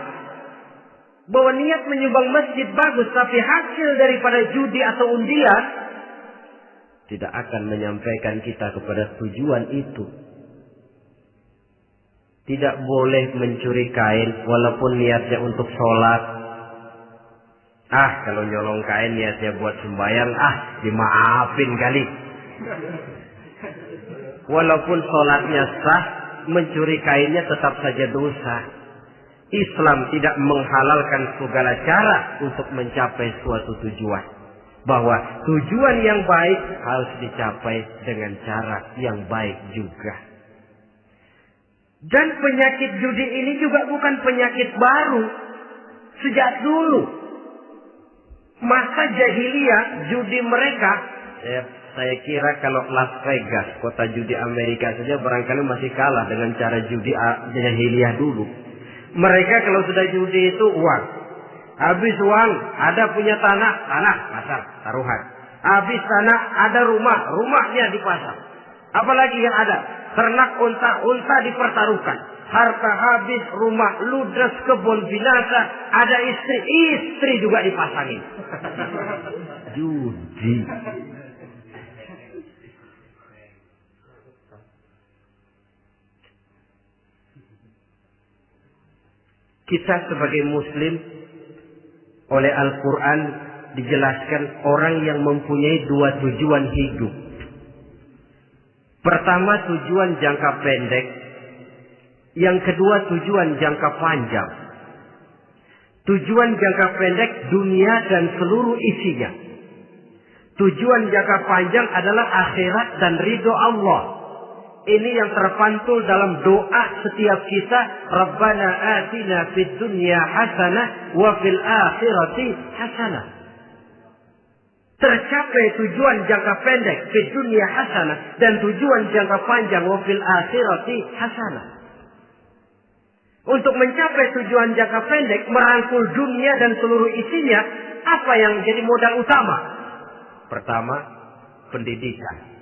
Bahwa niat menyumbang masjid bagus, tapi hasil daripada judi atau undian tidak akan menyampaikan kita kepada tujuan itu. Tidak boleh mencuri kain walaupun niatnya untuk sholat. Kalau nyolong kain niatnya buat sembahyang, dimaafin kali. Walaupun sholatnya sah, mencuri kainnya tetap saja dosa. Islam tidak menghalalkan segala cara untuk mencapai suatu tujuan. Bahwa tujuan yang baik harus dicapai dengan cara yang baik juga. Dan penyakit judi ini juga bukan penyakit baru. Sejak dulu. Masa jahiliyah judi mereka. Saya kira kalau Las Vegas, kota judi Amerika saja barangkali masih kalah dengan cara judi jahiliyah dulu. Mereka kalau sudah judi itu uang. Habis uang ada punya tanah pasar, taruhan. Habis tanah ada rumahnya dipasang. Apalagi yang ada? Ternak unta dipertaruhkan. Harta habis, rumah ludes, kebun binasa. Ada istri juga dipasangin. Judi. Kita sebagai muslim oleh Al-Quran dijelaskan orang yang mempunyai dua tujuan hidup. Pertama tujuan jangka pendek. Yang kedua tujuan jangka panjang. Tujuan jangka pendek dunia dan seluruh isinya. Tujuan jangka panjang adalah akhirat dan ridho Allah. Ini yang terpantul dalam doa setiap kita. Rabbana atina fid dunya hasanah wa fil akhirati hasanah. Tercapai tujuan jangka pendek di dunia hasanah dan tujuan jangka panjang wa fil akhirati hasanah. Untuk mencapai tujuan jangka pendek, merangkul dunia dan seluruh isinya, apa yang jadi modal utama? Pertama, pendidikan.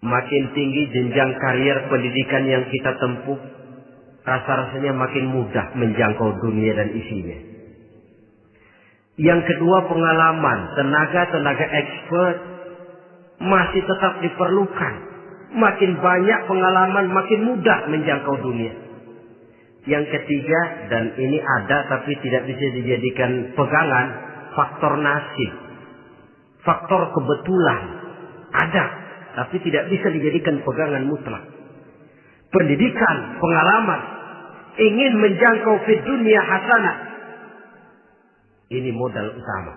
Makin tinggi jenjang karier pendidikan yang kita tempuh, rasa-rasanya makin mudah menjangkau dunia dan isinya. Yang kedua, pengalaman. Tenaga-tenaga expert masih tetap diperlukan. Makin banyak pengalaman, makin mudah menjangkau dunia. Yang ketiga, dan ini ada tapi tidak bisa dijadikan pegangan, faktor nasib. Faktor kebetulan. Ada, tapi tidak bisa dijadikan pegangan mutlak. Pendidikan, pengalaman, ingin menjangkau fid dunia hasanah. Ini modal utama.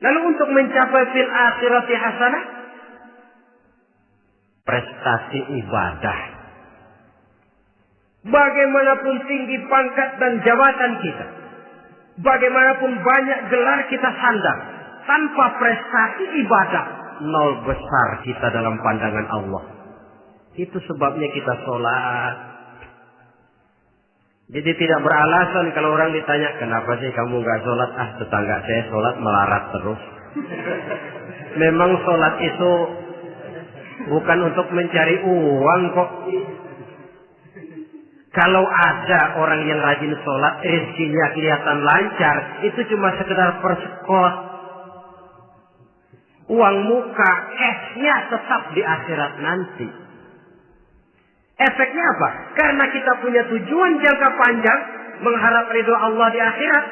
Lalu untuk mencapai fil akhirati hasanah, prestasi ibadah. Bagaimanapun tinggi pangkat dan jabatan kita, bagaimanapun banyak gelar kita sandang, tanpa prestasi ibadah, nol besar kita dalam pandangan Allah. Itu sebabnya kita sholat. Jadi tidak beralasan kalau orang ditanya, kenapa sih kamu nggak sholat? Ah, tetangga saya sholat melarat terus. Memang sholat itu bukan untuk mencari uang kok. Kalau ada orang yang rajin sholat, rezekinya kelihatan lancar, itu cuma sekedar persekot. Uang muka, cashnya tetap di akhirat nanti. Efeknya apa? Karena kita punya tujuan jangka panjang, mengharap ridho Allah di akhirat.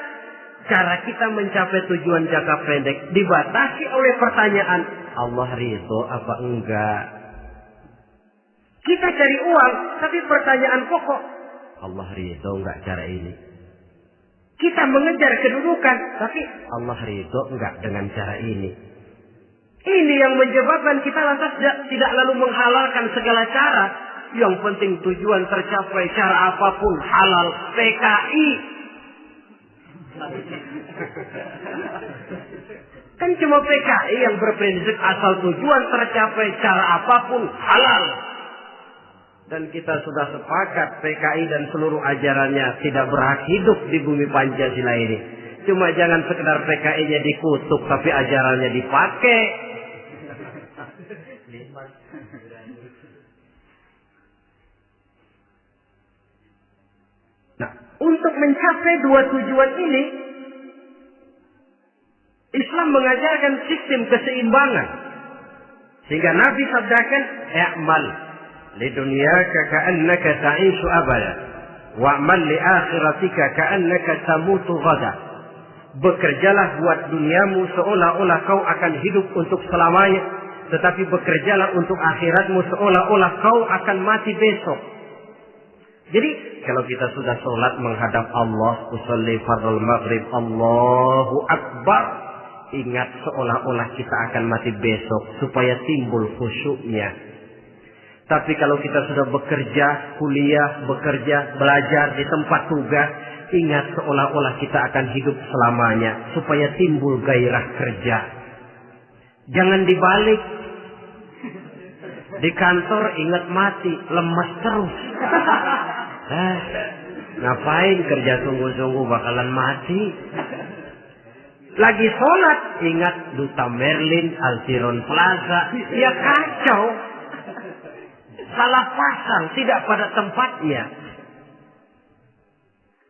Cara kita mencapai tujuan jangka pendek dibatasi oleh pertanyaan, Allah ridho apa enggak? Kita cari uang, tapi pertanyaan pokok, Allah ridho enggak cara ini? Kita mengejar kedudukan, tapi Allah ridho enggak dengan cara ini? Ini yang menyebabkan kita lantas tidak lalu menghalalkan segala cara. Yang penting tujuan tercapai cara apapun halal. PKI. Kan cuma PKI yang berprinsip asal tujuan tercapai cara apapun halal. Dan kita sudah sepakat PKI dan seluruh ajarannya tidak berhak hidup di bumi Pancasila ini. Cuma jangan sekedar PKI-nya dikutuk tapi ajarannya dipakai. Nah, untuk mencapai dua tujuan ini, Islam mengajarkan sistem keseimbangan. Sehingga Nabi sabdakan, "I'mal li dunyaka ka'annaka ta'ishu abada, wa'mal li akhiratika ka'annaka tamutu ghada." Bekerjalah buat duniamu seolah-olah kau akan hidup untuk selamanya, tetapi bekerjalah untuk akhiratmu seolah-olah kau akan mati besok. Jadi kalau kita sudah sholat menghadap Allah, usolli fardhu maghrib, Allahu Akbar, ingat seolah-olah kita akan mati besok supaya timbul khusyuknya. Tapi kalau kita sudah bekerja, kuliah, bekerja, belajar di tempat tugas, ingat seolah-olah kita akan hidup selamanya supaya timbul gairah kerja. Jangan dibalik. Di kantor ingat mati, lemas terus. Ngapain kerja sungguh-sungguh bakalan mati. Lagi sholat ingat Duta Merlin, Altiron Plaza, ya kacau. Salah pasang, tidak pada tempatnya.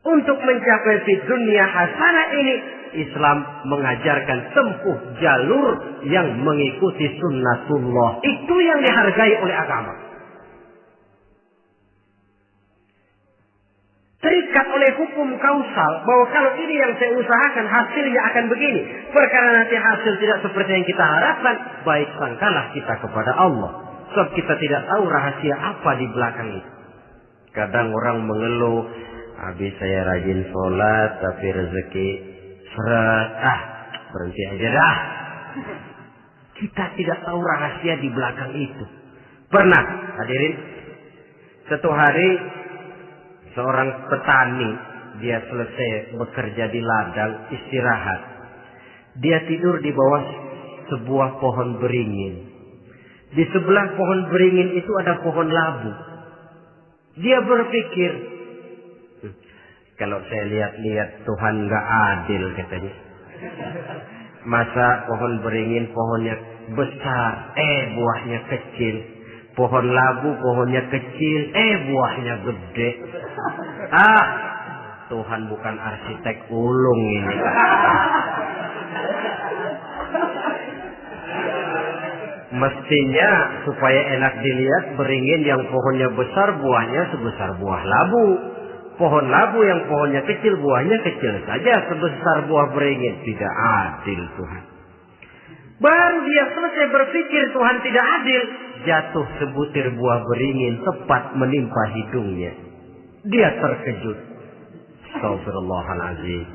Untuk mencapai fid dunia hasanah ini, Islam mengajarkan tempuh jalur yang mengikuti sunnatullah. Itu yang dihargai oleh agama. Terikat oleh hukum kausal bahwa kalau ini yang saya usahakan hasilnya akan begini. Perkara nanti hasil tidak seperti yang kita harapkan, baik sangkalah kita kepada Allah. Sebab kita tidak tahu rahasia apa di belakang itu. Kadang orang mengeluh, habis saya rajin sholat tapi rezeki seret, berhenti aja dah. Kita tidak tahu rahasia di belakang itu. Pernah hadirin, satu hari seorang petani, dia selesai bekerja di ladang, istirahat. Dia tidur di bawah sebuah pohon beringin. Di sebelah pohon beringin itu ada pohon labu. Dia berpikir, kalau saya lihat-lihat Tuhan nggak adil katanya. Masa pohon beringin pohonnya besar, buahnya kecil. Pohon labu pohonnya kecil, buahnya gede. Tuhan bukan arsitek ulung ini. Mestinya supaya enak dilihat, beringin yang pohonnya besar buahnya sebesar buah labu. Pohon labu yang pohonnya kecil buahnya kecil saja sebesar buah beringin. Tidak adil Tuhan. Baru dia selesai berpikir Tuhan tidak adil, jatuh sebutir buah beringin tepat menimpa hidungnya. Dia terkejut. Astagfirullahaladzim.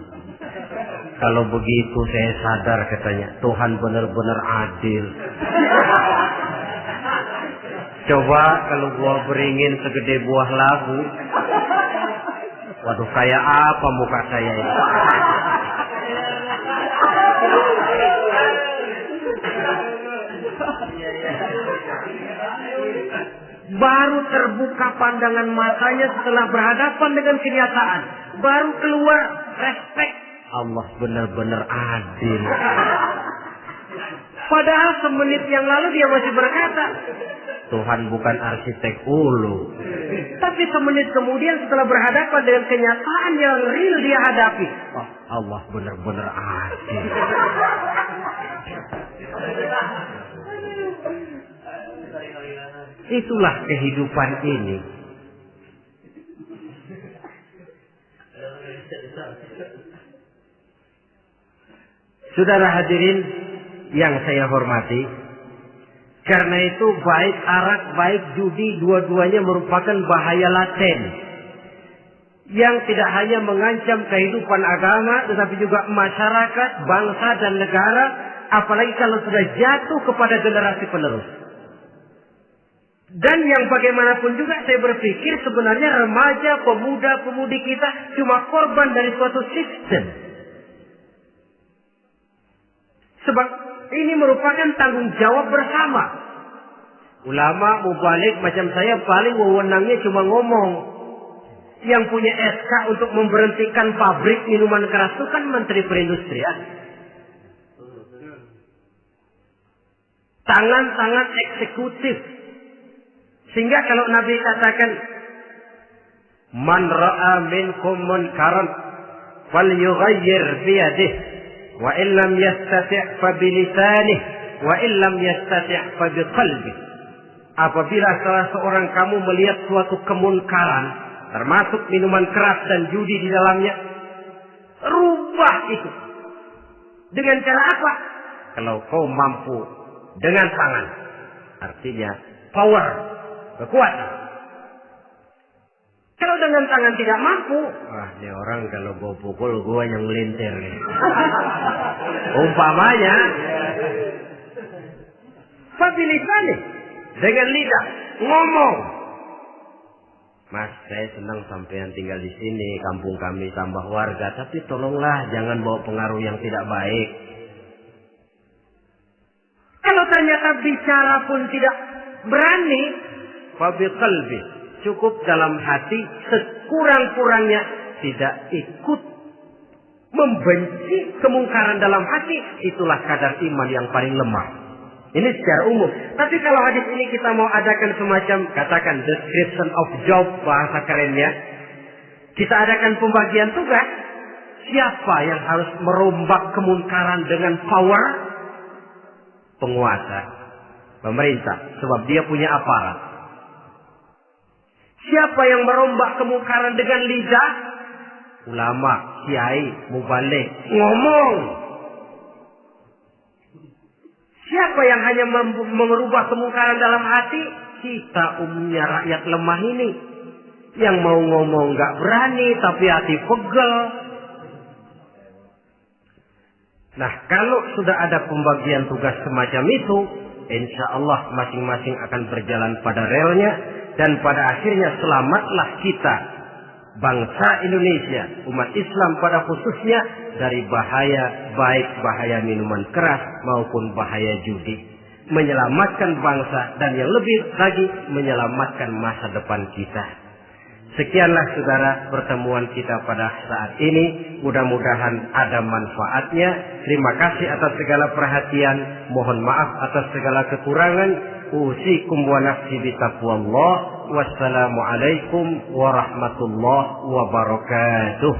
Kalau begitu saya sadar katanya, Tuhan benar-benar adil. Coba kalau buah beringin segede buah labu. Waduh, kayak apa muka saya ini? Baru terbuka pandangan matanya setelah berhadapan dengan kenyataan. Baru keluar respek. Allah benar-benar adil. Padahal semenit yang lalu dia masih berkata, Tuhan bukan arsitek ulu. Tapi semenit kemudian setelah berhadapan dengan kenyataan yang real dia hadapi, Allah benar-benar adil. Itulah kehidupan ini. Saudara hadirin yang saya hormati, karena itu baik arak, baik judi, dua-duanya merupakan bahaya laten yang tidak hanya mengancam kehidupan agama, tetapi juga masyarakat, bangsa dan negara, apalagi kalau sudah jatuh kepada generasi penerus. Dan yang bagaimanapun juga saya berpikir sebenarnya remaja, pemuda, pemudi kita cuma korban dari suatu sistem. Sebab ini merupakan tanggung jawab bersama. Ulama mubalik macam saya paling wewenangnya cuma ngomong. Yang punya SK untuk memberhentikan pabrik minuman keras itu kan Menteri Perindustrian. Tangan-tangan eksekutif. Sehingga kalau Nabi katakan, Man ra'a minkum munkaran falyughayyir biyadihi wa illam yastati' fa bilisanihi wa illam yastati' fa biqalbihi. Apabila salah seorang kamu melihat suatu kemunkaran, termasuk minuman keras dan judi di dalamnya, rubah itu. Dengan cara apa? Kalau kau mampu dengan tangan, artinya power, kekuatan. Kalau dengan tangan tidak mampu, ini orang kalau gue pukul gue yang melintir. Umpamanya, fabilisan nih, dengan lidah ngomong. Mas, saya senang sampean tinggal di sini, kampung kami tambah warga, tapi tolonglah jangan bawa pengaruh yang tidak baik. Kalau ternyata bicara pun tidak berani, fabiqalbi, cukup dalam hati, sekurang-kurangnya tidak ikut membenci kemungkaran dalam hati, itulah kadar iman yang paling lemah. Ini secara umum. Tapi kalau hadis ini kita mau adakan semacam, katakan description of job, bahasa kerennya, kita adakan pembagian tugas. Siapa yang harus merombak kemungkaran dengan power? Penguasa, pemerintah, sebab dia punya aparat. Siapa yang merombak kemungkaran dengan lidah? Ulama, kiai, mubalik, ngomong. Siapa yang hanya merubah kemungkaran dalam hati? Kita umumnya rakyat lemah ini. Yang mau ngomong gak berani, tapi hati pegel. Nah, kalau sudah ada pembagian tugas semacam itu, insya Allah masing-masing akan berjalan pada relnya. Dan pada akhirnya selamatlah kita, bangsa Indonesia, umat Islam pada khususnya, dari bahaya, baik bahaya minuman keras maupun bahaya judi. Menyelamatkan bangsa dan yang lebih lagi menyelamatkan masa depan kita. Sekianlah saudara pertemuan kita pada saat ini. Mudah-mudahan ada manfaatnya. Terima kasih atas segala perhatian. Mohon maaf atas segala kekurangan. Usikum wa nafsi bitaqwallah. Wassalamualaikum warahmatullahi wabarakatuh.